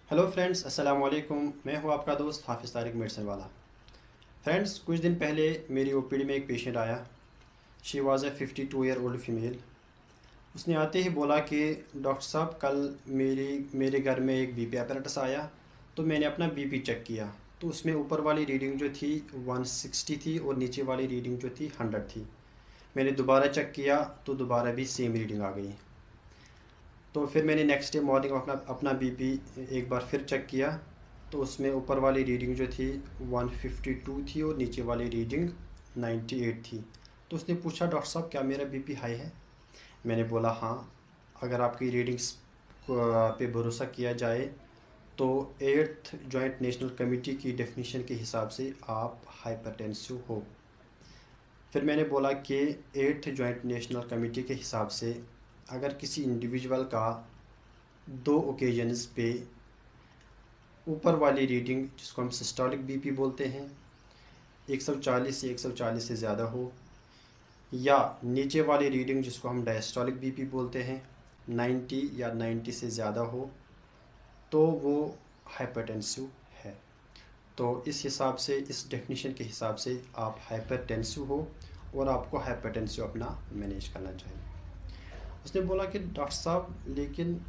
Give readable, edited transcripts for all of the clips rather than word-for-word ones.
Hello friends, अस्सलाम वालेकुम। मैं हूं आपका दोस्त हाफिज़ तारिक मेडिसिन वाला। फ्रेंड्स, कुछ दिन पहले मेरी ओपीडी में एक पेशेंट आया। She was A 52 year old female. उसने आते ही बोला कि डॉक्टर साहब, कल मेरे घर में एक बीपी अपैरेटस आया, तो मैंने अपना बीपी चेक किया, तो उसमें ऊपर वाली रीडिंग जो थी 160 थी और नीचे वाली रीडिंग जो थी 100 थी। मैंने दोबारा चेक किया तो दोबारा भी सेम रीडिंग आ गई। तो फिर मैंने नेक्स्ट डे मॉर्निंग अपना अपना बीपी एक बार फिर चेक किया, तो उसमें ऊपर वाली रीडिंग जो थी 152 थी और नीचे वाली रीडिंग 98 थी। तो उसने पूछा, डॉक्टर साहब क्या मेरा बीपी हाई है? मैंने बोला हाँ, अगर आपकी रीडिंग्स पे भरोसा किया जाए तो 8th जॉइंट नेशनल कमेटी की डेफिनेशन के हिसाब से आप हाइपरटेंसिव हो। फिर मैंने बोला कि 8th जॉइंट नेशनल कमेटी के हिसाब से अगर किसी इंडिविजुअल का दो ओकेजन्स पे ऊपर वाली रीडिंग, जिसको हम सिस्टोलिक बीपी बोलते हैं, 140 से 140 से ज़्यादा हो, या नीचे वाली रीडिंग जिसको हम डायस्टोलिक बीपी बोलते हैं 90 या 90 से ज़्यादा हो, तो वो हाइपरटेंसिव है। तो इस हिसाब से, इस डेफिनेशन के हिसाब से आप हाइपरटेंसिव हो और आपको हाइपरटेंसिव अपना मैनेज करना चाहिए। उसने बोला कि डॉक्टर साहब, लेकिन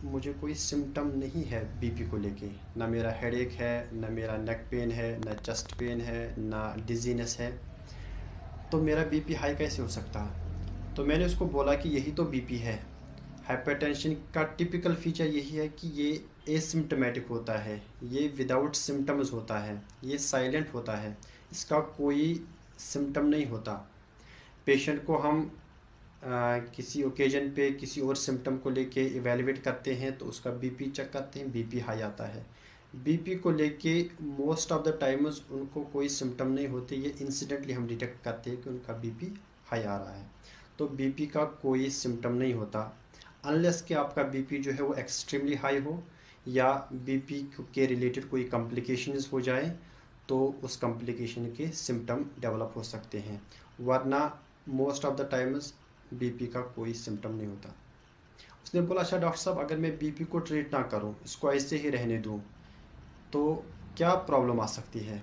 मुझे कोई सिम्टम नहीं है बीपी को लेके, ना मेरा हेडेक है, ना मेरा नेक पेन है, ना चेस्ट पेन है, ना डिजीनेस है, तो मेरा बीपी हाई कैसे हो सकता है? तो मैंने उसको बोला कि यही तो बीपी है। हाइपरटेंशन का टिपिकल फीचर यही है कि ये एसिम्टोमेटिक होता है, ये विदाउट सिम्टम्स होता है, ये साइलेंट होता है, इसका कोई सिम्टम नहीं होता। पेशेंट को हम किसी ओकेजन पे किसी और सिम्टम को लेके इवेलुएट करते हैं तो उसका बीपी चेक करते हैं, बीपी हाई आता है। बीपी को लेके मोस्ट ऑफ द टाइम्स उनको कोई सिम्टम नहीं होते, ये इंसिडेंटली हम डिटेक्ट करते हैं कि उनका बीपी हाई आ रहा है। तो बीपी का कोई सिम्टम नहीं होता अनलेस कि आपका बीपी जो है वो एक्सट्रीमली हाई हो या बीपी के रिलेटेड कोई कॉम्प्लिकेशंस हो जाए, तो उस कॉम्प्लिकेशन के सिम्टम डेवलप हो सकते हैं, वरना most of the times BP का कोई सिम्टम नहीं होता। उसने बोला, अच्छा डॉक्टर साहब, अगर मैं बीपी को ट्रीट ना करूं, इसको ऐसे ही रहने दूं, तो क्या प्रॉब्लम आ सकती है?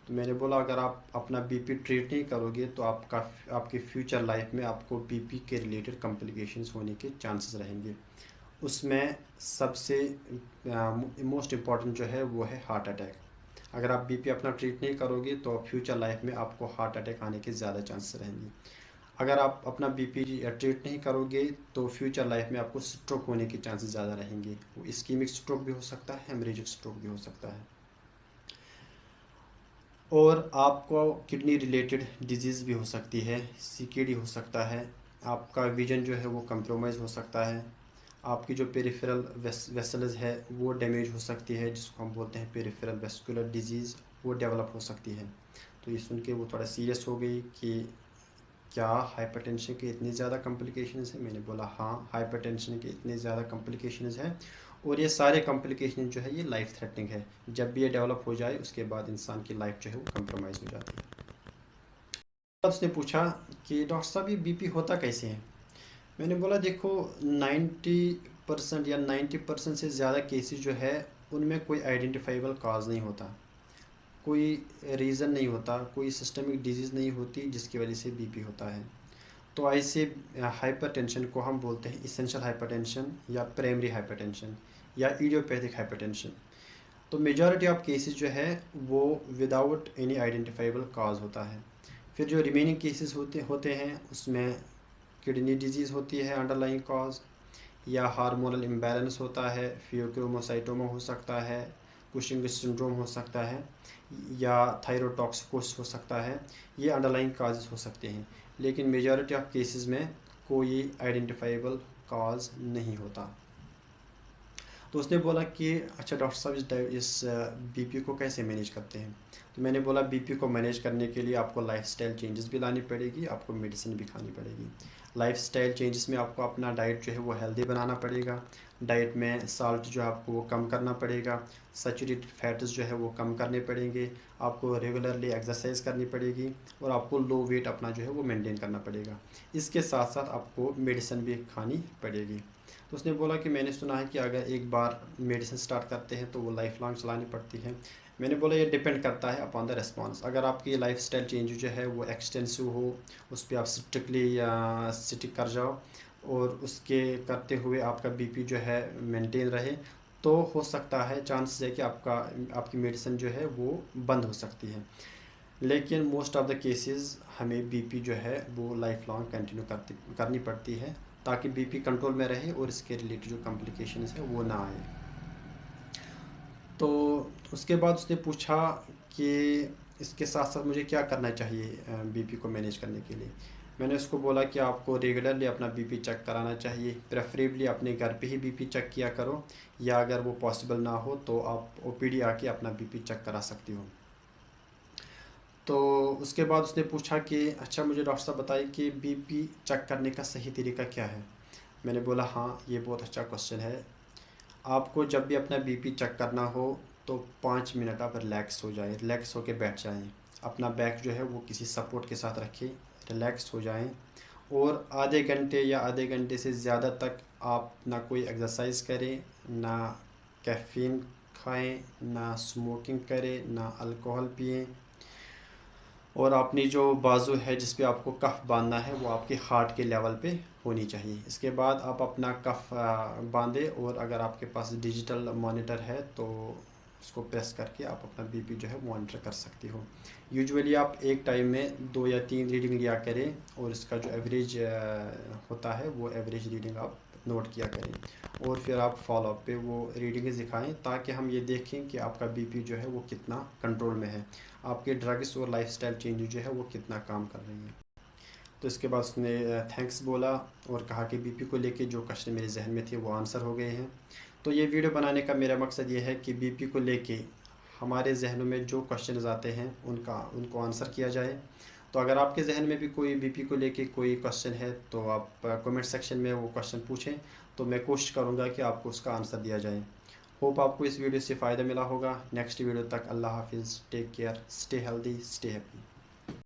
तो मैंने बोला, अगर आप अपना बीपी ट्रीट नहीं करोगे तो आपकी फ्यूचर लाइफ में आपको बीपी के रिलेटेड कॉम्प्लिकेशंस होने के चांसेस रहेंगे। उसमें सबसे मोस्ट इम्पॉर्टेंट जो है वो है हार्ट अटैक। अगर आप बीपी अपना ट्रीट नहीं करोगे तो फ्यूचर लाइफ में आपको हार्ट अटैक आने के ज़्यादा चांसेस रहेंगे। अगर आप अपना बीपी ट्रीट नहीं करोगे तो फ्यूचर लाइफ में आपको स्ट्रोक होने के चांसेस ज़्यादा रहेंगे। वो इस्कीमिक स्ट्रोक भी हो सकता है, हेमरेजिक स्ट्रोक भी हो सकता है, और आपको किडनी रिलेटेड डिजीज़ भी हो सकती है, सीकेडी हो सकता है, आपका विजन जो है वो कंप्रोमाइज़ हो सकता है, आपकी जो पेरिफेरल वेसल्स है वो डैमेज हो सकती है, जिसको हम बोलते हैं पेरिफेरल वेस्कुलर डिजीज़, वो डेवलप हो सकती है। तो ये सुन के वो थोड़ा सीरियस हो गई कि क्या हाइपरटेंशन के इतने ज़्यादा कॉम्प्लिकेशंस हैं? मैंने बोला हाँ, हाइपरटेंशन के इतने ज़्यादा कॉम्प्लिकेशंस हैं और ये सारे कॉम्प्लिकेशन जो है ये लाइफ थ्रेटनिंग है। जब भी ये डेवलप हो जाए उसके बाद इंसान की लाइफ जो है वो कंप्रोमाइज़ हो जाती है। बाद उसने पूछा कि डॉक्टर साहब, ये बीपी होता कैसे है? मैंने बोला, देखो, 90% या 90% से ज़्यादा केसेस जो है उनमें कोई आइडेंटिफाइबल काज नहीं होता, कोई रीज़न नहीं होता, कोई सिस्टमिक डिजीज़ नहीं होती जिसकी वजह से बीपी होता है। तो ऐसे हाइपरटेंशन को हम बोलते हैं इसेंशियल हाइपरटेंशन या प्राइमरी हाइपरटेंशन या इडियोपैथिक हाइपरटेंशन। तो मेजॉरिटी ऑफ केसेस जो है वो विदाउट एनी आइडेंटिफाइबल काज होता है। फिर जो रिमेनिंग केसेस होते होते हैं उसमें किडनी डिजीज़ होती है अंडरलाइंग कॉज, या हार्मोनल इम्बैलेंस होता है, फियोक्रोमोसाइटोमा हो सकता है, कुशिंग सिंड्रोम हो सकता है, या थायरोटॉक्सिकोसिस हो सकता है। ये अंडरलाइंग काजेज़ हो सकते हैं, लेकिन मेजॉरिटी ऑफ केसेस में कोई आइडेंटिफाइबल काज नहीं होता। तो उसने बोला कि अच्छा डॉक्टर साहब, इस बीपी को कैसे मैनेज करते हैं? तो मैंने बोला, बीपी को मैनेज करने के लिए आपको लाइफस्टाइल चेंजेस भी लानी पड़ेगी, आपको मेडिसिन भी खानी पड़ेगी। लाइफस्टाइल चेंजेस में आपको अपना डाइट जो है वो हेल्दी बनाना पड़ेगा। डाइट में साल्ट जो है आपको वो कम करना पड़ेगा, सैचुरेटेड फैट्स जो है वो कम करने पड़ेंगे, आपको रेगुलरली एक्सरसाइज करनी पड़ेगी और आपको लो वेट अपना जो है वो मेंटेन करना पड़ेगा। इसके साथ साथ आपको मेडिसिन भी खानी पड़ेगी। तो उसने बोला कि मैंने सुना है कि अगर एक बार मेडिसिन स्टार्ट करते हैं तो वो लाइफ लॉन्ग चलानी पड़ती है। मैंने बोला ये डिपेंड करता है अपॉन द रिस्पॉन्स। अगर आपकी लाइफ स्टाइल चेंज जो है वो एक्सटेंसिव हो, उस पर आप स्ट्रिक्टली स्टिक कर जाओ और उसके करते हुए आपका बीपी जो है मेंटेन रहे, तो हो सकता है, चांसेस है कि आपकी मेडिसिन जो है वो बंद हो सकती है। लेकिन मोस्ट ऑफ द केसेस हमें बीपी जो है वो लाइफ लॉन्ग कंटिन्यू करनी पड़ती है, ताकि बीपी कंट्रोल में रहे और इसके रिलेटेड जो कॉम्प्लिकेशंस है वो ना आए। तो उसके बाद उसने पूछा कि इसके साथ साथ मुझे क्या करना चाहिए बीपी को मैनेज करने के लिए। मैंने उसको बोला कि आपको रेगुलरली अपना बीपी चेक कराना चाहिए, प्रेफरेबली अपने घर पे ही बीपी चेक किया करो, या अगर वो पॉसिबल ना हो तो आप ओपीडी आके अपना बीपी चेक करा सकती हो। तो उसके बाद उसने पूछा कि अच्छा मुझे डॉक्टर साहब बताइए कि बीपी चेक करने का सही तरीका क्या है। मैंने बोला हाँ, ये बहुत अच्छा क्वेश्चन है। आपको जब भी अपना बीपी चेक करना हो तो 5 मिनट आप रिलैक्स हो जाएं, रिलैक्स होकर बैठ जाएं, अपना बैक जो है वो किसी सपोर्ट के साथ रखें, रिलैक्स हो जाएं, और आधे घंटे या आधे घंटे से ज़्यादा तक आप ना कोई एक्सरसाइज करें, ना कैफ़ीन खाएं, ना स्मोकिंग करें, ना अल्कोहल पिएं, और अपनी जो बाजू है जिस पे आपको कफ़ बांधना है वो आपके हार्ट के लेवल पे होनी चाहिए। इसके बाद आप अपना कफ़ बांधे, और अगर आपके पास डिजिटल मॉनिटर है तो उसको प्रेस करके आप अपना बीपी जो है मॉनिटर कर सकती हो। यूजुअली आप एक टाइम में 2 या 3 रीडिंग लिया करें, और इसका जो एवरेज होता है वो एवरेज रीडिंग आप नोट किया करें, और फिर आप फॉलोअप पे वो रीडिंग्स दिखाएं, ताकि हम ये देखें कि आपका बीपी जो है वो कितना कंट्रोल में है, आपके ड्रग्स और लाइफस्टाइल चेंज जो है वो कितना काम कर रही है। तो इसके बाद उसने थैंक्स बोला और कहा कि बीपी को लेके जो क्वेश्चन मेरे जहन में थे वो आंसर हो गए हैं। तो ये वीडियो बनाने का मेरा मकसद ये है कि बीपी को लेके हमारे जहनों में जो क्वेश्चन आते हैं उनको आंसर किया जाए। तो अगर आपके जहन में भी कोई बीपी को लेके कोई क्वेश्चन है तो आप कमेंट सेक्शन में वो क्वेश्चन पूछें, तो मैं कोशिश करूँगा कि आपको उसका आंसर दिया जाए। होप आपको इस वीडियो से फ़ायदा मिला होगा। नेक्स्ट वीडियो तक अल्लाह हाफिज़, take care, stay healthy, stay happy.